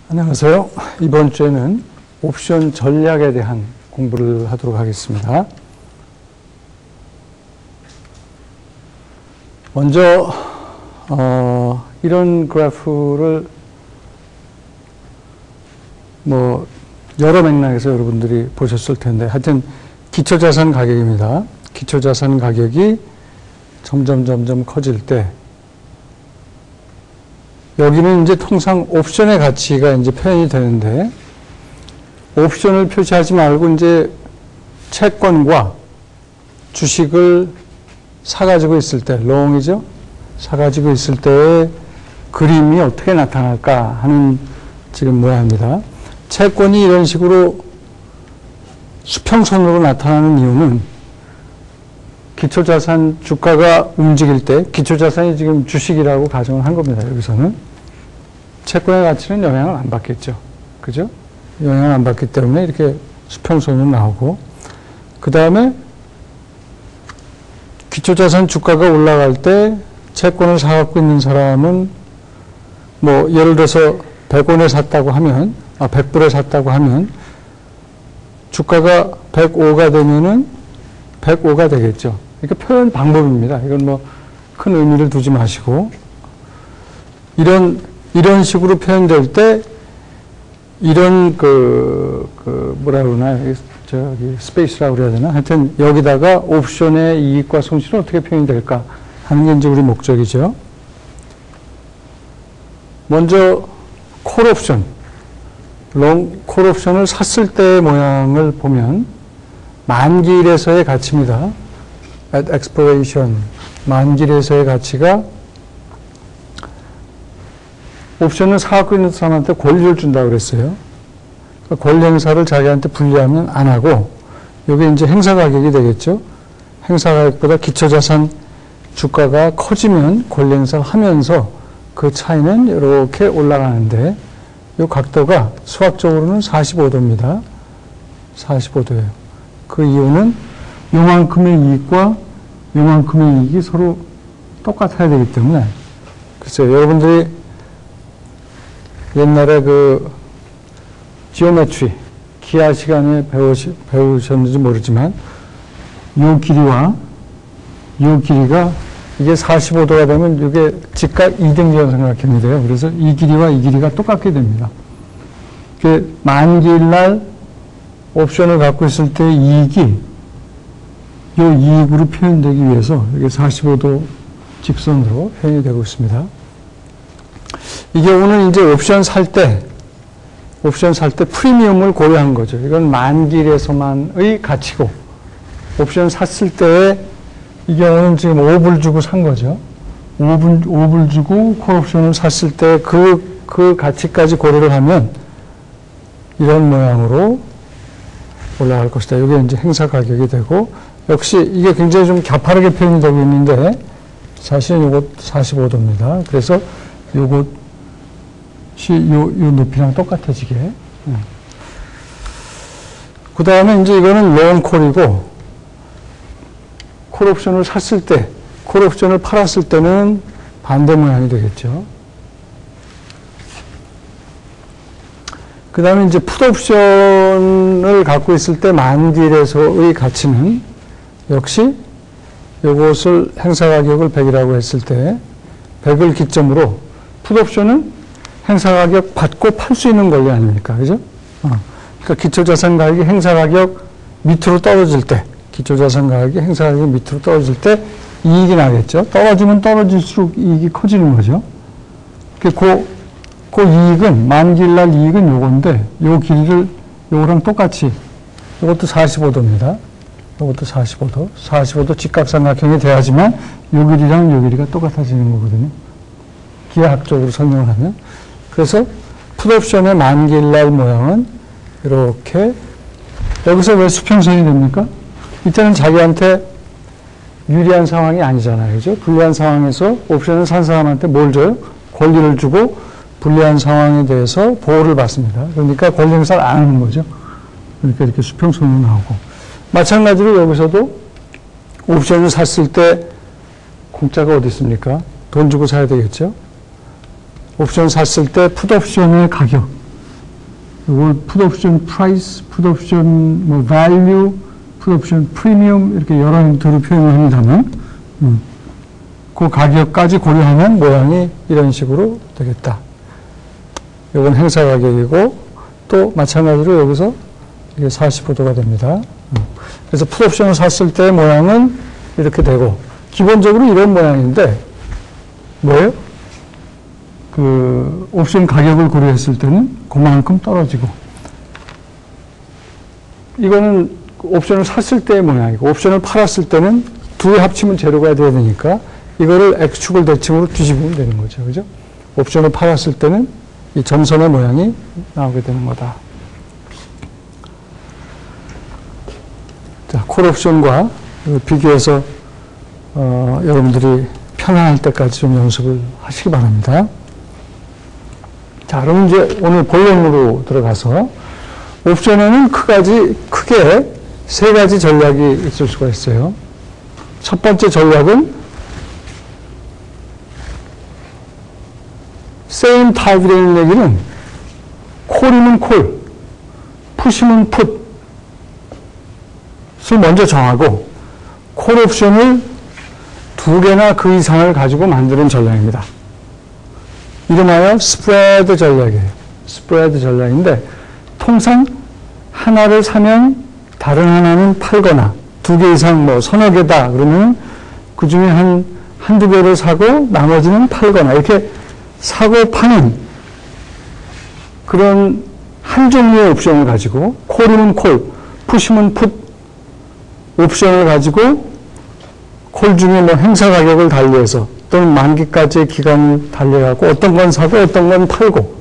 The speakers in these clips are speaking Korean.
안녕하세요. 이번 주에는 옵션 전략에 대한 공부를 하도록 하겠습니다. 먼저 이런 그래프를 여러 맥락에서 여러분들이 보셨을 텐데, 하여튼 기초자산 가격입니다. 기초자산 가격이 점점 커질 때, 여기는 이제 통상 옵션의 가치가 이제 표현이 되는데, 옵션을 표시하지 말고 이제 채권과 주식을 사가지고 있을 때, 롱이죠? 사가지고 있을 때의 그림이 어떻게 나타날까 하는 지금 모양입니다. 채권이 이런 식으로 수평선으로 나타나는 이유는 기초자산 주가가 움직일 때, 기초자산이 지금 주식이라고 가정을 한 겁니다. 여기서는 채권의 가치는 영향을 안 받겠죠. 그죠? 영향을 안 받기 때문에 이렇게 수평선으로 나오고, 그 다음에 기초자산 주가가 올라갈 때 채권을 사갖고 있는 사람은 예를 들어서 100원에 샀다고 하면, 100불에 샀다고 하면 주가가 105가 되면은 105가 되겠죠. 그러니까 표현 방법입니다. 이건 큰 의미를 두지 마시고, 이런 식으로 표현될 때, 이런 뭐라 그러나요? 스페이스라고 그래야 되나? 하여튼 여기다가 옵션의 이익과 손실은 어떻게 표현이 될까 하는 게 이제 우리 목적이죠. 먼저 콜 옵션, 콜 옵션을 샀을 때의 모양을 보면 만기일에서의 가치입니다. at expiration, 만기일에서의 가치가 옵션을 사갖고 있는 사람한테 권리를 준다고 그랬어요. 그러니까 권리 행사를 자기한테 분리하면 안 하고, 이게 이제 행사 가격이 되겠죠. 행사 가격보다 기초자산 주가가 커지면 권리 행사를 하면서 그 차이는 이렇게 올라가는데, 이 각도가 수학적으로는 45도입니다. 45도예요. 그 이유는 요만큼의 이익과 요만큼의 이익이 서로 똑같아야 되기 때문에. 글쎄요, 여러분들이 옛날에 지오메트리, 기하 시간에 배우셨는지 모르지만, 요 길이와 요 길이가 이게 45도가 되면 이게 직각 이등변 삼각형이 돼요. 그래서 이 길이와 이 길이가 똑같게 됩니다. 만기일 날 옵션을 갖고 있을 때 이익이 요 이익으로 표현되기 위해서 이게 45도 직선으로 표현이 되고 있습니다. 이 경우는 이제 옵션 살 때 프리미엄을 고려한 거죠. 이건 만기일에서만의 가치고, 옵션 샀을 때 이 경우는 지금 5불 주고 산 거죠. 5불 주고 콜옵션을 샀을 때 그 가치까지 고려를 하면 이런 모양으로 올라갈 것이다. 이게 이제 행사 가격이 되고, 역시 이게 굉장히 좀 가파르게 표현이 되고 있는데, 사실은 이것 45도입니다. 그래서 요것이 요 높이랑 똑같아지게. 그 다음에 이제 이거는 롱콜이고, 콜옵션을 샀을 때, 콜옵션을 팔았을 때는 반대 모양이 되겠죠. 그 다음에 이제 풋옵션을 갖고 있을 때 만기일에서의 가치는 역시 이것을 행사 가격을 100이라고 했을 때 100을 기점으로, 풋옵션은 행사 가격 받고 팔 수 있는 권리 아닙니까? 그죠? 그러니까 기초자산 가격이 행사 가격 밑으로 떨어질 때, 기초자산 가격이 행사 가격 밑으로 떨어질 때 이익이 나겠죠. 떨어지면 떨어질수록 이익이 커지는 거죠. 그 이익은, 만기일날 이익은 요건데, 요 길이를 요거랑 똑같이, 요것도 45도입니다. 요것도 45도. 45도 직각삼각형이 돼야지만 요 길이랑 요 길이가 똑같아지는 거거든요. 기하학적으로 설명을 하면. 그래서 풋옵션의 만기일날 모양은 이렇게, 여기서 왜 수평선이 됩니까? 이때는 자기한테 유리한 상황이 아니잖아요. 그죠? 불리한 상황에서 옵션을 산 사람한테 뭘 줘요? 권리를 주고 불리한 상황에 대해서 보호를 받습니다. 그러니까 권리 행사를 안 하는 거죠. 그러니까 이렇게 수평선으로 나오고. 마찬가지로 여기서도 옵션을 샀을 때 공짜가 어디 있습니까? 돈 주고 사야 되겠죠? 옵션 샀을 때 풋옵션의 가격, 이걸 put option price, put option 뭐 value, put option premium 이렇게 여러 형태로 표현을 한다면 그 가격까지 고려하면 모양이 이런 식으로 되겠다. 이건 행사 가격이고 또 마찬가지로 여기서 이게 45도가 됩니다. 그래서 풋옵션을 샀을 때 모양은 이렇게 되고 기본적으로 이런 모양인데 뭐예요? 그 옵션 가격을 고려했을 때는 그만큼 떨어지고 이거는 옵션을 샀을 때의 모양이고 옵션을 팔았을 때는 두 개 합치면 제로가 돼야 되니까 이거를 X축을 대칭으로 뒤집으면 되는 거죠. 그죠? 옵션을 팔았을 때는 이 점선의 모양이 나오게 되는 거다. 자, 콜옵션과 비교해서 여러분들이 편안할 때까지 좀 연습을 하시기 바랍니다. 자, 그럼 이제 오늘 본론으로 들어가서 옵션에는 크게 세 가지 전략이 있을 수가 있어요. 첫 번째 전략은 same type이라는 얘기는 콜이면 콜, 풋이면 풋을 먼저 정하고 콜 옵션을 두 개나 그 이상을 가지고 만드는 전략입니다. 이름하여 스프레드 전략이에요. 스프레드 전략인데 통상 하나를 사면 다른 하나는 팔거나 두 개 이상 뭐 서너 개다 그러면 그 중에 한두 개를 사고 나머지는 팔거나 이렇게 사고 파는 그런 한 종류의 옵션을 가지고 콜이면 콜, 풋이면 풋 옵션을 가지고 콜 중에 뭐 행사 가격을 달리해서 또는 만기까지의 기간을 달려가고 어떤 건 사고 어떤 건 팔고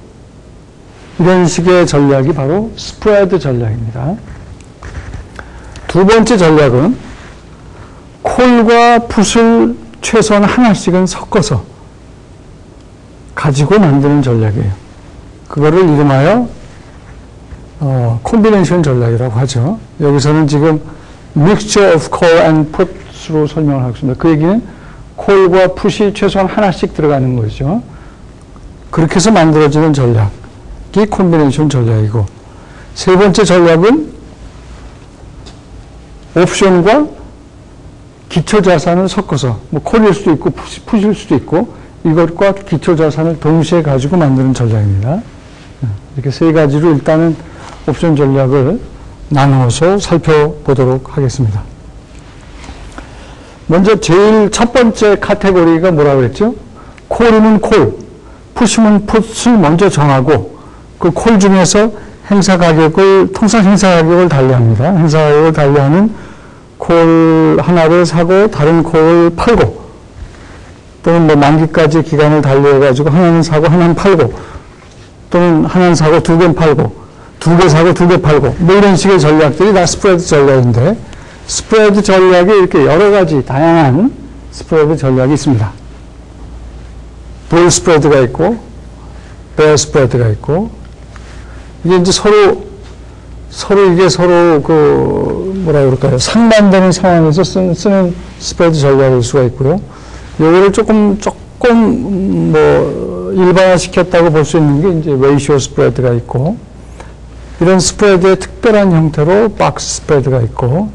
이런 식의 전략이 바로 스프레드 전략입니다. 두 번째 전략은 콜과 풋을 최소한 하나씩은 섞어서 가지고 만드는 전략이에요. 그거를 이름하여 콤비네이션 전략이라고 하죠. 여기서는 지금 mixture of call and put으로 설명을 하고 있습니다. 그 얘기는 콜과 풋이 최소한 하나씩 들어가는 거죠. 그렇게 해서 만들어지는 전략이 콤비네이션 전략이고 세 번째 전략은 옵션과 기초자산을 섞어서 뭐 콜일 수도 있고 풋일 수도 있고 이것과 기초자산을 동시에 가지고 만드는 전략입니다. 이렇게 세 가지로 일단은 옵션 전략을 나누어서 살펴보도록 하겠습니다. 먼저 제일 첫 번째 카테고리가 뭐라고 그랬죠? 콜이면 콜, 풋이면 풋을 먼저 정하고 그 콜 중에서 행사 가격을 통상 행사 가격을 달리합니다. 행사 가격을 달리하는 콜 하나를 사고 다른 콜을 팔고 또는 뭐 만기까지 기간을 달려가지고 하나는 사고 하나는 팔고 또는 하나는 사고 두 개는 팔고 두 개 사고 두 개 팔고 뭐 이런 식의 전략들이 다 스프레드 전략인데 스프레드 전략이 이렇게 여러 가지 다양한 스프레드 전략이 있습니다. 볼 스프레드가 있고 베어 스프레드가 있고 이게 이제 서로 그 뭐라 그럴까요? 상반되는 상황에서 쓰는 스프레드 전략일 수가 있고요. 요거를 조금 뭐 일반화시켰다고 볼 수 있는 게 이제 레이시오 스프레드가 있고 이런 스프레드의 특별한 형태로 박스 스프레드가 있고